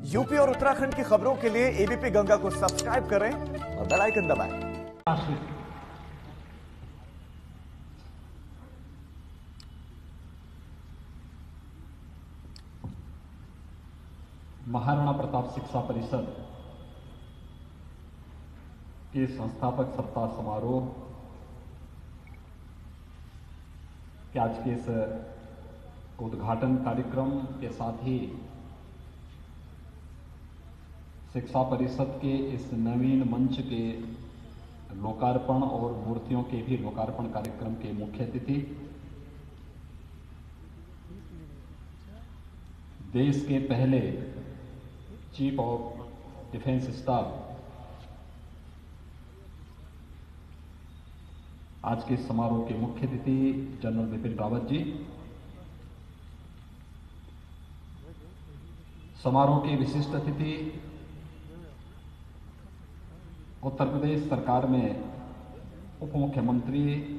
UP और उत्तराखंड की खबरों के लिए एबीपी गंगा को सब्सक्राइब करें और बेल आइकन दबाएं। महाराणा प्रताप शिक्षा परिषद के संस्थापक सप्ताह समारोह के आज के इस उद्घाटन कार्यक्रम के साथ ही शिक्षा परिषद के इस नवीन मंच के लोकार्पण और मूर्तियों के भी लोकार्पण कार्यक्रम के मुख्य अतिथि देश के पहले चीफ ऑफ डिफेंस स्टाफ आज के समारोह के मुख्य अतिथि जनरल बिपिन रावत जी, समारोह के विशिष्ट अतिथि उत्तर प्रदेश सरकार में उप मुख्यमंत्री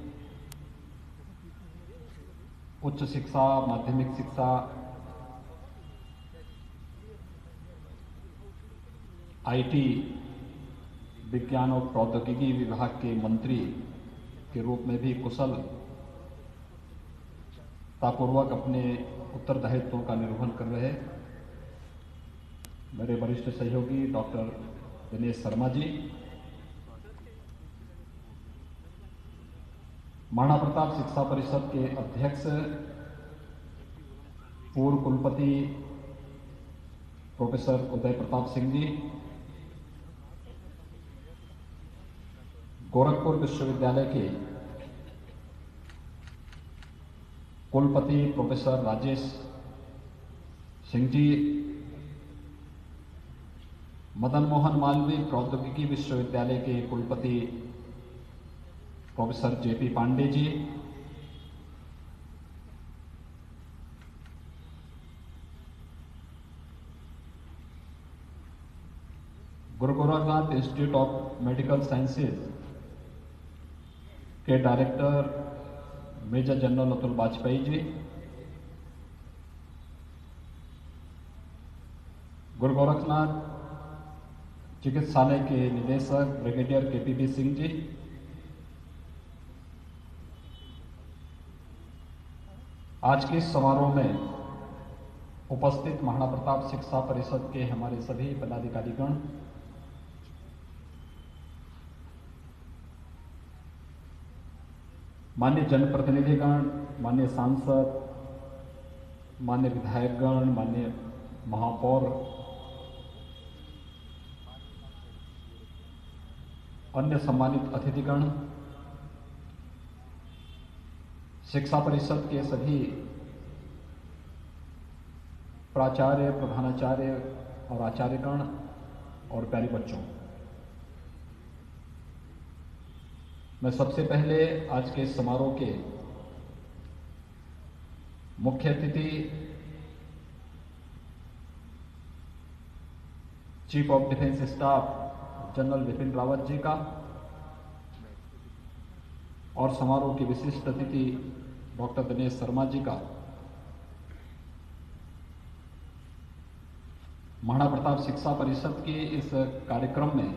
उच्च शिक्षा, माध्यमिक शिक्षा, आईटी, विज्ञान और प्रौद्योगिकी विभाग के मंत्री के रूप में भी कुशलतापूर्वक अपने उत्तरदायित्वों का निर्वहन कर रहे मेरे वरिष्ठ सहयोगी डॉक्टर दिनेश शर्मा जी, महाराणा प्रताप शिक्षा परिषद के अध्यक्ष पूर्व कुलपति प्रोफेसर उदय प्रताप सिंह जी, गोरखपुर विश्वविद्यालय के कुलपति प्रोफेसर राजेश सिंह जी, मदन मोहन मालवीय प्रौद्योगिकी विश्वविद्यालय के कुलपति professor JP Pandey ji, Guru Gorakhnath institute of medical sciences के director major general Atul Vajpayee ji, Guru Gorakhnath चिकित्सालय के निदेशक ब्रिगेडियर केपीबी सिंह जी, आज के समारोह में उपस्थित महाराणा प्रताप शिक्षा परिषद के हमारे सभी पदाधिकारीगण, माननीय जनप्रतिनिधिगण, माननीय सांसद, माननीय विधायकगण, माननीय महापौर, अन्य सम्मानित अतिथिगण, शिक्षा परिषद के सभी प्राचार्य, प्रधानाचार्य और आचार्यगण और प्यारे बच्चों, मैं सबसे पहले आज के समारोह के मुख्य अतिथि chief of defence staff general Bipin Rawat ji का और समारोह के विशिष्ट अतिथि डॉक्टर दिनेश शर्मा जी का महाराणा प्रताप शिक्षा परिषद के इस कार्यक्रम में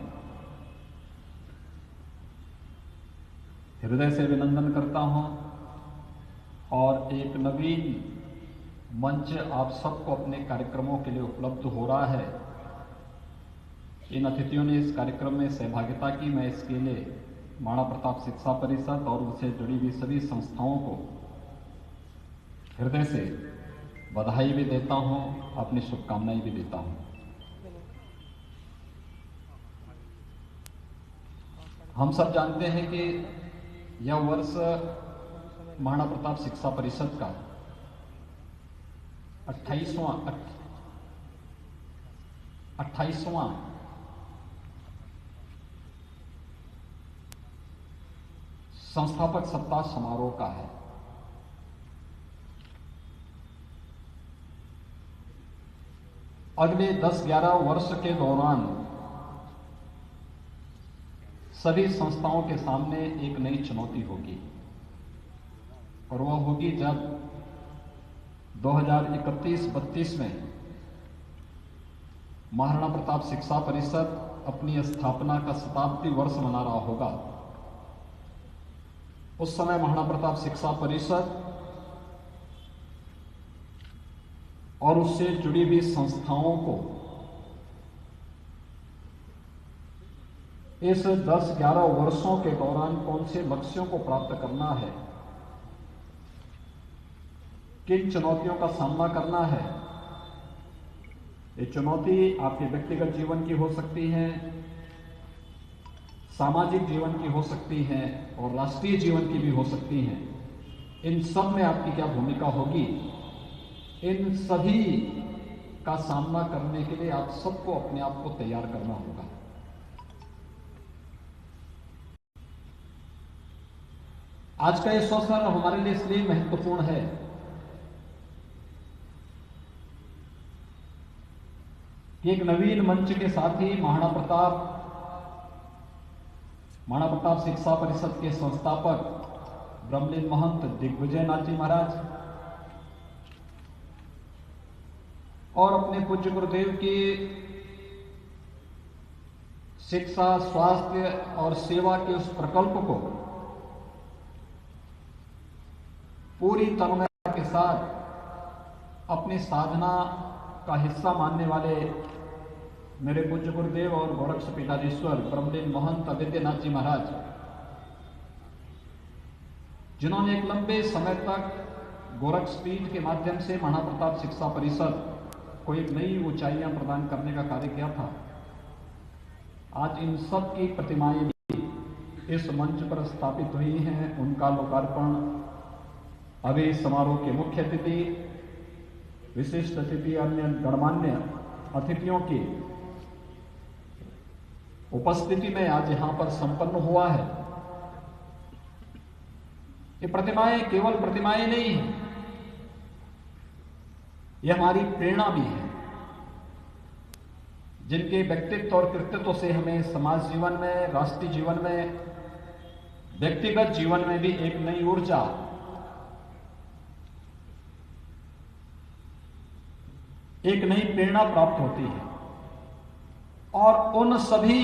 हृदय से अभिनंदन करता हूं और एक नवीन मंच आप सबको अपने कार्यक्रमों के लिए उपलब्ध हो रहा है। इन अतिथियों ने इस कार्यक्रम में सहभागिता की, मैं इसके लिए महाराणा प्रताप शिक्षा परिषद और उनसे जुड़ी हुई सभी संस्थाओं को हृदय से बधाई भी देता हूं, अपनी शुभकामनाएं भी देता हूं। हम सब जानते हैं कि यह वर्ष महाराणा प्रताप शिक्षा परिषद का 28वां संस्थापक सप्ताह समारोह का है। अगले 10-11 वर्ष के दौरान सभी संस्थाओं के सामने एक नई चुनौती होगी और वह होगी जब 2031-32 में महाराणा प्रताप शिक्षा परिषद अपनी स्थापना का शताब्दी वर्ष मना रहा होगा। उस समय महाराणा प्रताप शिक्षा परिषद और उससे जुड़ी हुई संस्थाओं को इस 10-11 वर्षों के दौरान कौन से लक्ष्यों को प्राप्त करना है, किन चुनौतियों का सामना करना है। ये चुनौती आपके व्यक्तिगत जीवन की हो सकती है, सामाजिक जीवन की हो सकती है और राष्ट्रीय जीवन की भी हो सकती है। इन सब में आपकी क्या भूमिका होगी, इन सभी का सामना करने के लिए आप सबको अपने आप को तैयार करना होगा। आज का ये अवसर हमारे लिए इसलिए महत्वपूर्ण है कि एक नवीन मंच के साथ ही महाराणा प्रताप शिक्षा परिषद के संस्थापक ब्रह्मलीन महंत दिग्विजय नाथ जी महाराज और अपने पूज्य गुरुदेव की शिक्षा, स्वास्थ्य और सेवा के उस प्रकल्प को पूरी तन्मयता के साथ अपनी साधना का हिस्सा मानने वाले मेरे पूज्य गुरुदेव और गोरक्ष पीठाधीश्वर ब्रह्मलीन महंत अविद्यनाथ जी महाराज, जिन्होंने एक लंबे समय तक गोरक्ष पीठ के माध्यम से महाराणा प्रताप शिक्षा परिषद को एक नई ऊंचाइयां प्रदान करने का कार्य किया था, आज इन सब की प्रतिमाएं भी इस मंच पर स्थापित हुई हैं। उनका लोकार्पण अभी समारोह के मुख्य अतिथि, विशिष्ट अतिथि, अन्य गणमान्य अतिथियों की उपस्थिति में आज यहां पर संपन्न हुआ है। ये प्रतिमाएं केवल प्रतिमाएं नहीं हैं, ये हमारी प्रेरणा भी है, जिनके व्यक्तित्व और कृतित्व से हमें समाज जीवन में, राष्ट्रीय जीवन में, व्यक्तिगत जीवन में भी एक नई ऊर्जा, एक नई प्रेरणा प्राप्त होती है और उन सभी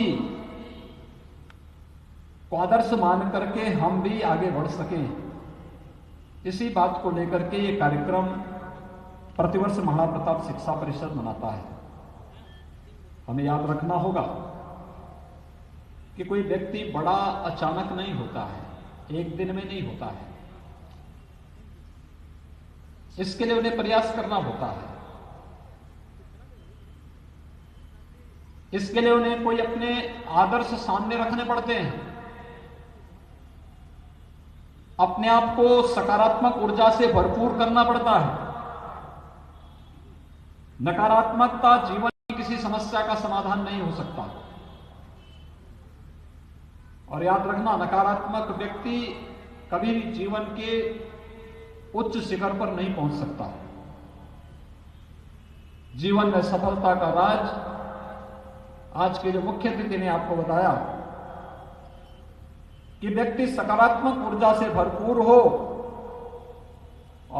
को आदर्श मान करके हम भी आगे बढ़ सकें, इसी बात को लेकर के ये कार्यक्रम प्रतिवर्ष महाराणा प्रताप शिक्षा परिषद मनाता है। हमें याद रखना होगा कि कोई व्यक्ति बड़ा अचानक नहीं होता है, एक दिन में नहीं होता है। इसके लिए उन्हें प्रयास करना होता है, इसके लिए उन्हें कोई अपने आदर्श सामने रखने पड़ते हैं, अपने आप को सकारात्मक ऊर्जा से भरपूर करना पड़ता है। नकारात्मकता जीवन की किसी समस्या का समाधान नहीं हो सकता। और याद रखना, नकारात्मक व्यक्ति कभी भी जीवन के उच्च शिखर पर नहीं पहुंच सकता। जीवन में सफलता का राज आज के जो मुख्य अतिथि ने आपको बताया कि व्यक्ति सकारात्मक ऊर्जा से भरपूर हो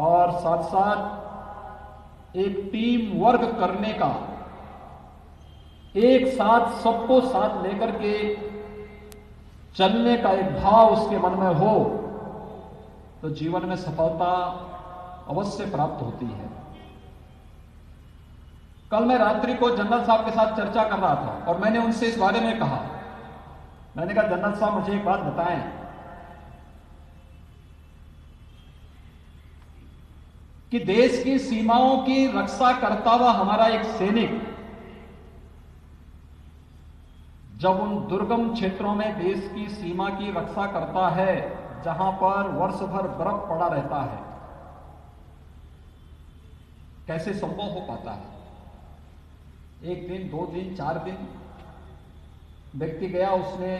और साथ साथ एक टीम वर्क करने का, एक साथ सबको साथ लेकर के चलने का एक भाव उसके मन में हो, तो जीवन में सफलता अवश्य प्राप्त होती है। कल मैं रात्रि को जनरल साहब के साथ चर्चा कर रहा था और मैंने उनसे इस बारे में कहा, मैंने कहा जनरल साहब मुझे एक बात बताएं, कि देश की सीमाओं की रक्षा करता हुआ हमारा एक सैनिक जब उन दुर्गम क्षेत्रों में देश की सीमा की रक्षा करता है, जहां पर वर्ष भर बर्फ पड़ा रहता है, कैसे संभव हो पाता है? एक दिन, 2 दिन, 4 दिन व्यक्ति गया, उसने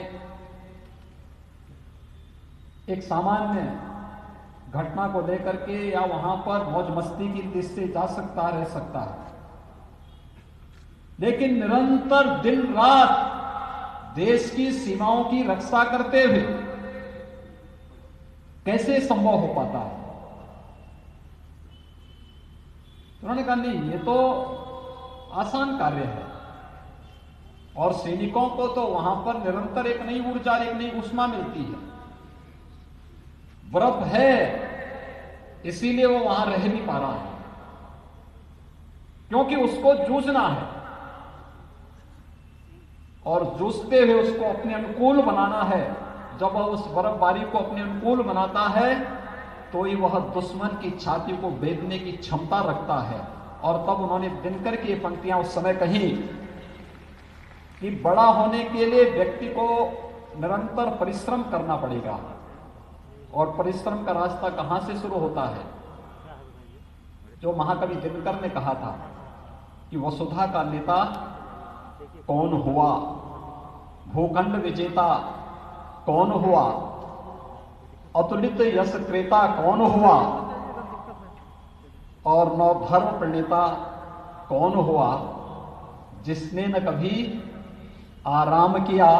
एक सामान्य घटना को लेकर के या वहां पर मौज मस्ती की दृष्टि से जा सकता, रह सकता है, लेकिन निरंतर दिन रात देश की सीमाओं की रक्षा करते हुए कैसे संभव हो पाता है? तो उन्होंने कहा नहीं, ये तो आसान कार्य है, और सैनिकों को तो वहां पर निरंतर एक नई ऊर्जा, एक नई ऊष्मा मिलती है। बर्फ है इसीलिए वो वहां रह नहीं पा रहा है, क्योंकि उसको जूझना है और जूझते हुए उसको अपने अनुकूल बनाना है। जब वह उस बर्फबारी को अपने अनुकूल बनाता है तो ही वह दुश्मन की छाती को बेधने की क्षमता रखता है। और तब उन्होंने दिनकर की ये पंक्तियां उस समय कही कि बड़ा होने के लिए व्यक्ति को निरंतर परिश्रम करना पड़ेगा। और परिश्रम का रास्ता कहां से शुरू होता है? जो महाकवि दिनकर ने कहा था कि वसुधा का नेता कौन हुआ, भूखंड विजेता कौन हुआ, अतुलित यश क्रेता कौन हुआ, और नवधर्म प्रणेता कौन हुआ, जिसने न कभी आराम किया,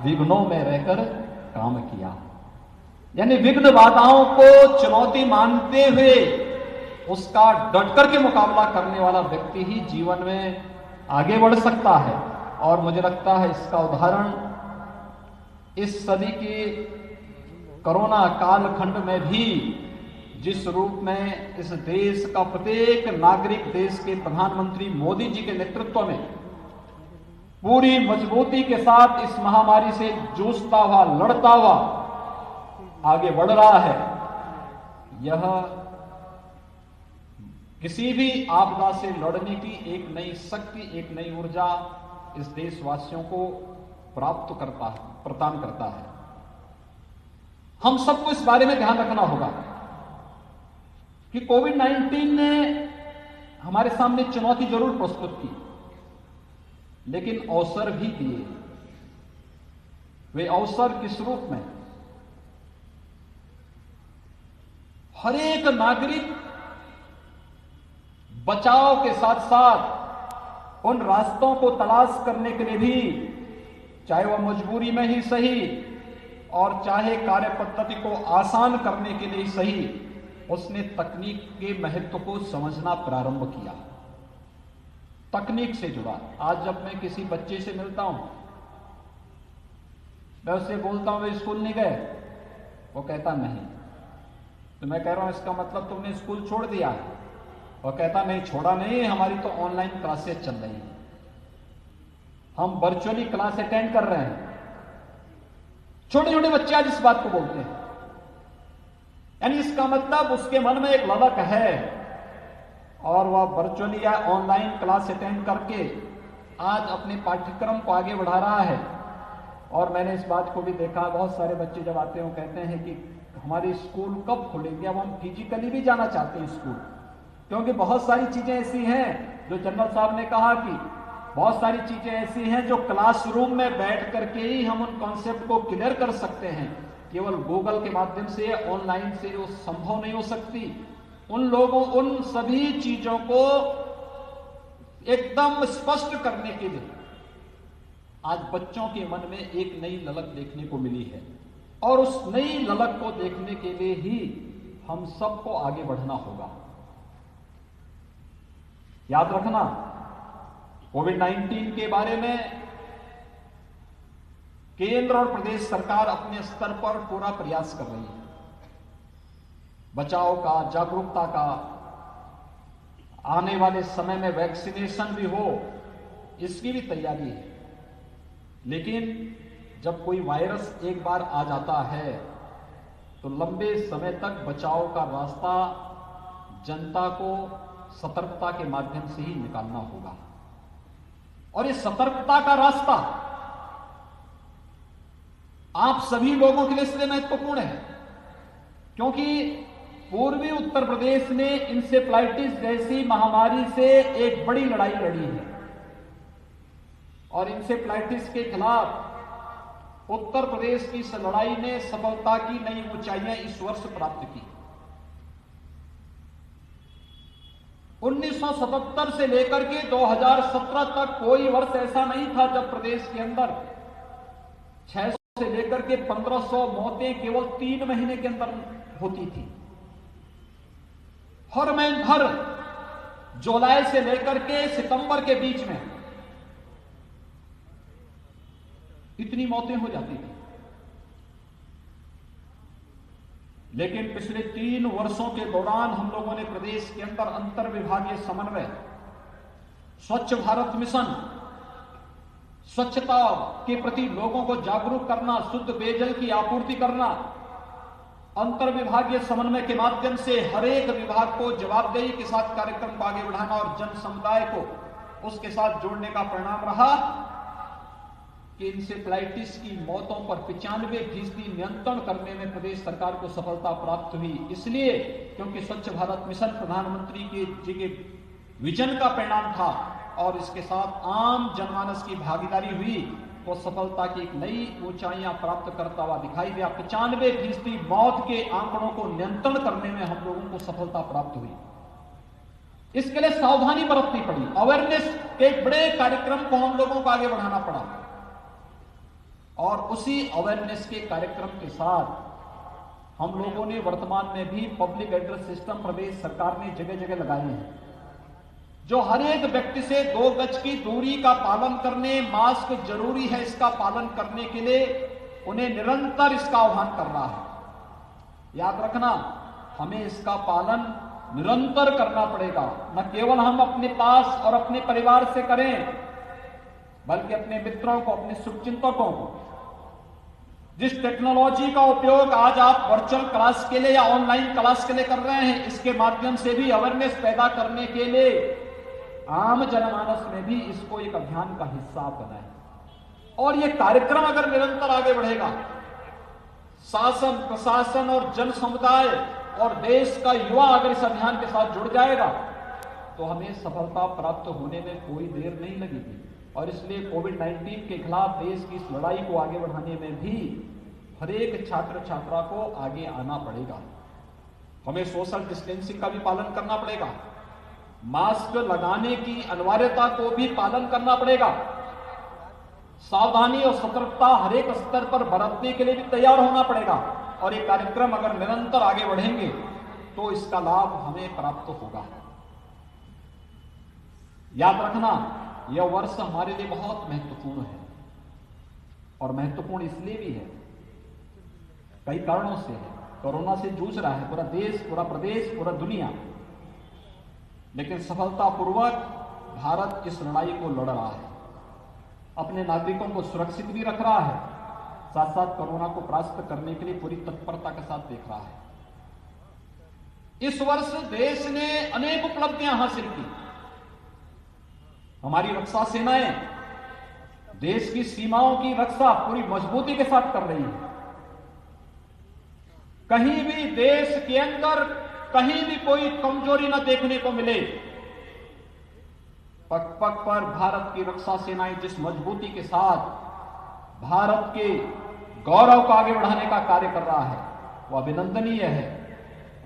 विघ्नों में रहकर काम किया। यानी विघ्न बाधाओं को चुनौती मानते हुए उसका डटकर के मुकाबला करने वाला व्यक्ति ही जीवन में आगे बढ़ सकता है। और मुझे लगता है इसका उदाहरण इस सदी के कोरोना कालखंड में भी जिस रूप में इस देश का प्रत्येक नागरिक देश के प्रधानमंत्री मोदी जी के नेतृत्व में पूरी मजबूती के साथ इस महामारी से जूझता हुआ, लड़ता हुआ आगे बढ़ रहा है, यह किसी भी आपदा से लड़ने की एक नई शक्ति, एक नई ऊर्जा इस देशवासियों को प्राप्त करता है, प्रदान करता है। हम सबको इस बारे में ध्यान रखना होगा कि कोविड-19 ने हमारे सामने चुनौती जरूर प्रस्तुत की, लेकिन अवसर भी दिए। वे अवसर किस रूप में? हर एक नागरिक बचाव के साथ साथ उन रास्तों को तलाश करने के लिए भी, चाहे वह मजबूरी में ही सही और चाहे कार्य पद्धति को आसान करने के लिए सही, उसने तकनीक के महत्व को समझना प्रारंभ किया, तकनीक से जुड़ा। आज जब मैं किसी बच्चे से मिलता हूं, मैं उससे बोलता हूं वे स्कूल नहीं गए, वो कहता नहीं। तो मैं कह रहा हूं इसका मतलब तुमने स्कूल छोड़ दिया है? वो कहता नहीं, छोड़ा नहीं, हमारी तो ऑनलाइन क्लासेस चल रही हैं, हम वर्चुअली क्लास अटेंड कर रहे हैं। छोटे छोटे बच्चे आज इस बात को बोलते हैं। यानी इसका मतलब उसके मन में एक ललक है और वह वर्चुअली या ऑनलाइन क्लास अटेंड करके आज अपने पाठ्यक्रम को आगे बढ़ा रहा है। और मैंने इस बात को भी देखा, बहुत सारे बच्चे जब आते हैं कहते हैं कि हमारे स्कूल कब खुलेंगे, अब हम फिजिकली भी जाना चाहते हैं स्कूल, क्योंकि बहुत सारी चीजें ऐसी हैं जो जनरल साहब ने कहा कि बहुत सारी चीजें ऐसी हैं जो क्लासरूम में बैठ करके ही हम उन कॉन्सेप्ट को क्लियर कर सकते हैं। केवल गूगल के माध्यम से, ऑनलाइन से वो संभव नहीं हो सकती। उन लोगों, उन सभी चीजों को एकदम स्पष्ट करने के लिए आज बच्चों के मन में एक नई ललक देखने को मिली है, और उस नई ललक को देखने के लिए ही हम सबको आगे बढ़ना होगा। याद रखना, कोविड-19 के बारे में केंद्र और प्रदेश सरकार अपने स्तर पर पूरा प्रयास कर रही है, बचाव का, जागरूकता का। आने वाले समय में वैक्सीनेशन भी हो, इसकी भी तैयारी है। लेकिन जब कोई वायरस एक बार आ जाता है तो लंबे समय तक बचाव का रास्ता जनता को सतर्कता के माध्यम से ही निकालना होगा। और इस सतर्कता का रास्ता आप सभी लोगों के लिए इसलिए महत्वपूर्ण है क्योंकि पूर्वी उत्तर प्रदेश ने इंसेफ्लाइटिस जैसी महामारी से एक बड़ी लड़ाई लड़ी है, और इंसेफ्लाइटिस के खिलाफ उत्तर प्रदेश की इस लड़ाई ने सफलता की नई ऊंचाइयां इस वर्ष प्राप्त की। 1977 से लेकर के 2017 तक कोई वर्ष ऐसा नहीं था जब प्रदेश के अंदर 600 से लेकर के 1500 मौतें केवल 3 महीने के अंदर होती थी। हर महीने भर जुलाई से लेकर के सितंबर के बीच में इतनी मौतें हो जाती थी। लेकिन पिछले 3 वर्षों के दौरान हम लोगों ने प्रदेश के अंदर अंतर विभागीय समन्वय, स्वच्छ भारत मिशन, स्वच्छता के प्रति लोगों को जागरूक करना, शुद्ध पेयजल की आपूर्ति करना, अंतर विभागीय समन्वय के माध्यम से हर एक विभाग को जवाबदेही के साथ कार्यक्रम को आगे बढ़ाना और जन समुदाय को उसके साथ जोड़ने का परिणाम रहा कि इंसेफ्लाइटिस की मौतों पर 95% नियंत्रण करने में प्रदेश सरकार को सफलता प्राप्त हुई। इसलिए क्योंकि स्वच्छ भारत मिशन प्रधानमंत्री जी के विजन का परिणाम था और इसके साथ आम जनमानस की भागीदारी हुई, वो सफलता की एक नई ऊंचाइयां प्राप्त करता हुआ दिखाई दिया। 95% मौत के आंकड़ों को नियंत्रण करने में हम लोगों को सफलता प्राप्त हुई। इसके लिए सावधानी बरतनी पड़ी, अवेयरनेस के बड़े कार्यक्रम को हम लोगों को आगे बढ़ाना पड़ा और उसी अवेयरनेस के कार्यक्रम के साथ हम लोगों ने वर्तमान में भी पब्लिक एड्रेस सिस्टम प्रदेश सरकार ने जगह जगह लगाए हैं, जो हर एक व्यक्ति से 2 गज की दूरी का पालन करने, मास्क जरूरी है इसका पालन करने के लिए उन्हें निरंतर इसका आह्वान कर रहा है। याद रखना, हमें इसका पालन निरंतर करना पड़ेगा, न केवल हम अपने पास और अपने परिवार से करें बल्कि अपने मित्रों को, अपने शुभचिंतकों को। जिस टेक्नोलॉजी का उपयोग आज आप वर्चुअल क्लास के लिए या ऑनलाइन क्लास के लिए कर रहे हैं, इसके माध्यम से भी अवेयरनेस पैदा करने के लिए आम जनमानस में भी इसको एक अभियान का हिस्सा बनाएं। और ये कार्यक्रम अगर निरंतर आगे बढ़ेगा, शासन, प्रशासन और जन समुदाय और देश का युवा अगर इस अभियान के साथ जुड़ जाएगा तो हमें सफलता प्राप्त होने में कोई देर नहीं लगेगी। और इसलिए कोविड-19 के खिलाफ देश की इस लड़ाई को आगे बढ़ाने में भी हर एक छात्र छात्रा को आगे आना पड़ेगा। हमें सोशल डिस्टेंसिंग का भी पालन करना पड़ेगा, मास्क लगाने की अनिवार्यता को भी पालन करना पड़ेगा, सावधानी और सतर्कता हर एक स्तर पर बरतने के लिए भी तैयार होना पड़ेगा। और ये कार्यक्रम अगर निरंतर आगे बढ़ेंगे तो इसका लाभ हमें प्राप्त होगा। याद रखना, यह वर्ष हमारे लिए बहुत महत्वपूर्ण है और महत्वपूर्ण इसलिए भी है, कई कारणों से है। कोरोना से जूझ रहा है पूरा देश, पूरा प्रदेश, पूरा दुनिया, लेकिन सफलतापूर्वक भारत इस लड़ाई को लड़ रहा है, अपने नागरिकों को सुरक्षित भी रख रहा है, साथ साथ कोरोना को परास्त करने के लिए पूरी तत्परता के साथ देख रहा है। इस वर्ष देश ने अनेक उपलब्धियां हासिल की। हमारी रक्षा सेनाएं देश की सीमाओं की रक्षा पूरी मजबूती के साथ कर रही है। कहीं भी देश के अंदर कहीं भी कोई कमजोरी न देखने को मिले, पग पग पर भारत की रक्षा सेनाएं जिस मजबूती के साथ भारत के गौरव को आगे बढ़ाने का कार्य कर रहा है वो अभिनंदनीय है।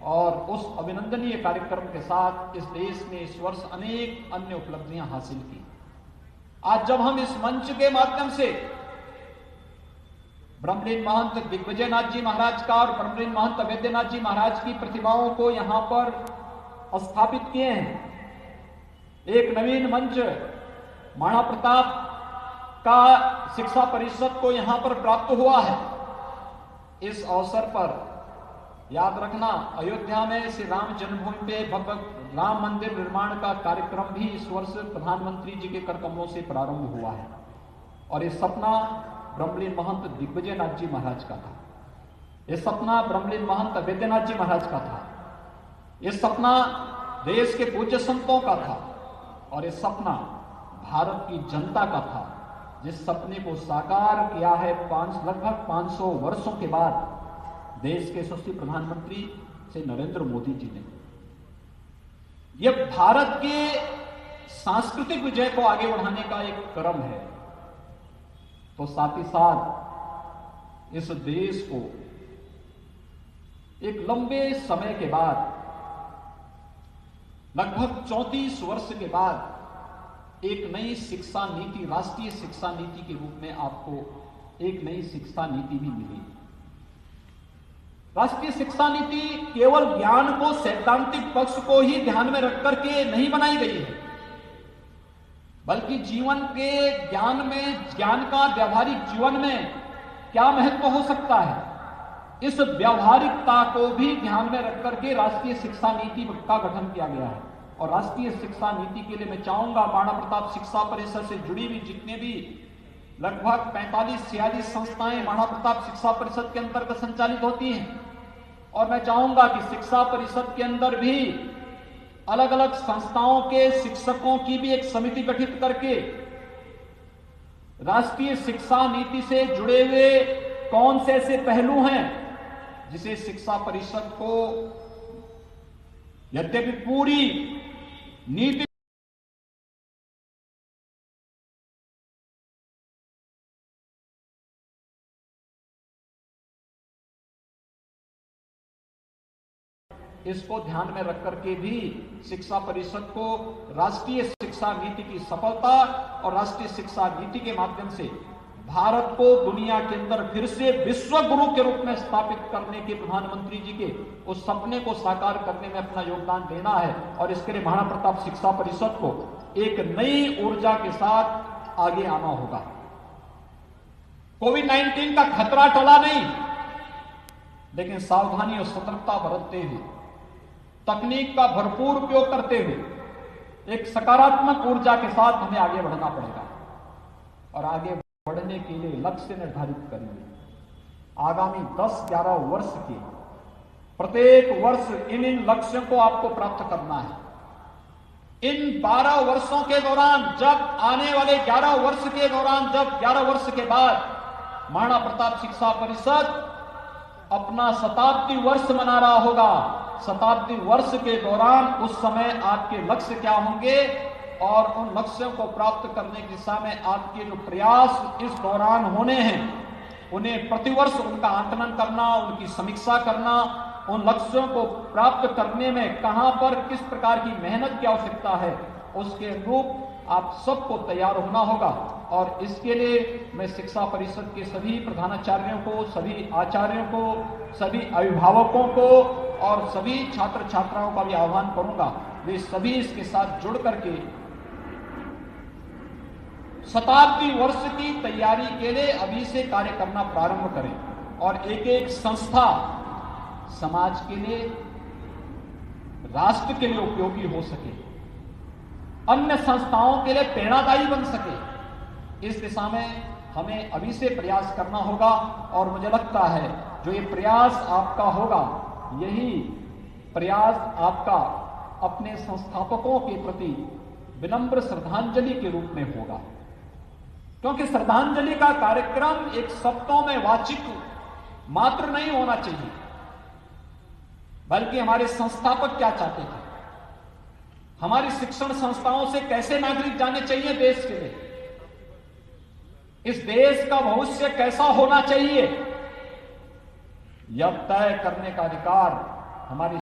और उस अभिनंदनीय कार्यक्रम के साथ इस देश ने इस वर्ष अनेक अन्य उपलब्धियां हासिल की। आज जब हम इस मंच के माध्यम से ब्रह्मलीन महंत दिग्विजय नाथ जी महाराज का और ब्रह्मलीन महंत अवैधनाथ जी महाराज की प्रतिमाओं को यहां पर स्थापित किए हैं, एक नवीन मंच महाराणा प्रताप का शिक्षा परिषद को यहां पर प्राप्त हुआ है। इस अवसर पर याद रखना, अयोध्या में श्री राम जन्मभूमि पे भव्य राम मंदिर निर्माण का कार्यक्रम भी इस वर्ष प्रधानमंत्री जी के कर कमलों से प्रारंभ हुआ है। और ये सपना ब्रह्मलीन महंत दिग्विजय नाथ जी महाराज का था, ये सपना ब्रह्मलीन महंत अवैधनाथ जी महाराज का था, ये सपना देश के पूज्य संतों का था और ये सपना भारत की जनता का था, जिस सपने को साकार किया है लगभग 500 वर्षों के बाद देश के यशस्वी प्रधानमंत्री से नरेंद्र मोदी जी ने। यह भारत के सांस्कृतिक विजय को आगे बढ़ाने का एक क्रम है, तो साथ ही साथ इस देश को एक लंबे समय के बाद, लगभग 34 वर्ष के बाद एक नई शिक्षा नीति, राष्ट्रीय शिक्षा नीति के रूप में आपको एक नई शिक्षा नीति भी मिली। राष्ट्रीय शिक्षा नीति केवल ज्ञान को, सैद्धांतिक पक्ष को ही ध्यान में रख करके नहीं बनाई गई है, बल्कि जीवन के ज्ञान में, ज्ञान का व्यावहारिक जीवन में क्या महत्व हो सकता है, इस व्यावहारिकता को भी ध्यान में रख करके राष्ट्रीय शिक्षा नीति का गठन किया गया है। और राष्ट्रीय शिक्षा नीति के लिए मैं चाहूंगा, महाराणा प्रताप शिक्षा परिषद से जुड़ी हुई जितने भी लगभग 45-46 संस्थाएं महाराणा प्रताप शिक्षा परिषद के अंतर्गत संचालित होती हैं, और मैं चाहूंगा कि शिक्षा परिषद के अंदर भी अलग अलग संस्थाओं के शिक्षकों की भी एक समिति गठित करके राष्ट्रीय शिक्षा नीति से जुड़े हुए कौन से ऐसे पहलू हैं जिसे शिक्षा परिषद को, यद्यपि पूरी नीति इसको ध्यान में रख करके भी शिक्षा परिषद को राष्ट्रीय शिक्षा नीति की सफलता और राष्ट्रीय शिक्षा नीति के माध्यम से भारत को दुनिया के अंदर फिर से विश्व गुरु के रूप में स्थापित करने के प्रधानमंत्री जी के उस सपने को साकार करने में अपना योगदान देना है। और इसके लिए महाराणा प्रताप शिक्षा परिषद को एक नई ऊर्जा के साथ आगे आना होगा। कोविड-19 का खतरा टला नहीं, लेकिन सावधानी और सतर्कता बरतते हुए, तकनीक का भरपूर उपयोग करते हुए एक सकारात्मक ऊर्जा के साथ हमें आगे बढ़ना पड़ेगा। और आगे बढ़ने के लिए लक्ष्य निर्धारित करेंगे। आगामी 10-11 वर्ष के प्रत्येक वर्ष इन लक्ष्यों को आपको प्राप्त करना है। इन 12 वर्षों के दौरान, जब आने वाले 11 वर्ष के दौरान, जब 11 वर्ष के बाद महाराणा प्रताप शिक्षा परिषद अपना शताब्दी वर्ष मना रहा होगा, शताब्दी वर्ष के दौरान उस समय आपके लक्ष्य क्या होंगे और उन लक्ष्यों को प्राप्त करने की दिशा में आपके जो प्रयास इस दौरान होने हैं, उन्हें प्रतिवर्ष उनका आकलन करना, उनकी समीक्षा करना, उन लक्ष्यों को प्राप्त करने में कहां पर किस प्रकार की मेहनत की आवश्यकता है, उसके अनुरूप आप सबको तैयार होना होगा। और इसके लिए मैं शिक्षा परिषद के सभी प्रधानाचार्यों को, सभी आचार्यों को, सभी अभिभावकों को और सभी छात्र छात्राओं का भी आह्वान करूंगा, वे सभी इसके साथ जुड़ करके शताब्दी वर्ष की तैयारी के लिए अभी से कार्य करना प्रारंभ करें। और एक एक संस्था समाज के लिए, राष्ट्र के लिए उपयोगी हो सके, अन्य संस्थाओं के लिए प्रेरणादायी बन सके, इस दिशा में हमें अभी से प्रयास करना होगा। और मुझे लगता है जो ये प्रयास आपका होगा, यही प्रयास आपका अपने संस्थापकों के प्रति विनम्र श्रद्धांजलि के रूप में होगा। क्योंकि श्रद्धांजलि का कार्यक्रम एक शब्दों में वाचिक मात्र नहीं होना चाहिए, बल्कि हमारे संस्थापक क्या चाहते थे, हमारी शिक्षण संस्थाओं से कैसे नागरिक जाने चाहिए देश के लिए, इस देश का भविष्य कैसा होना चाहिए, यह तय करने का अधिकार हमारी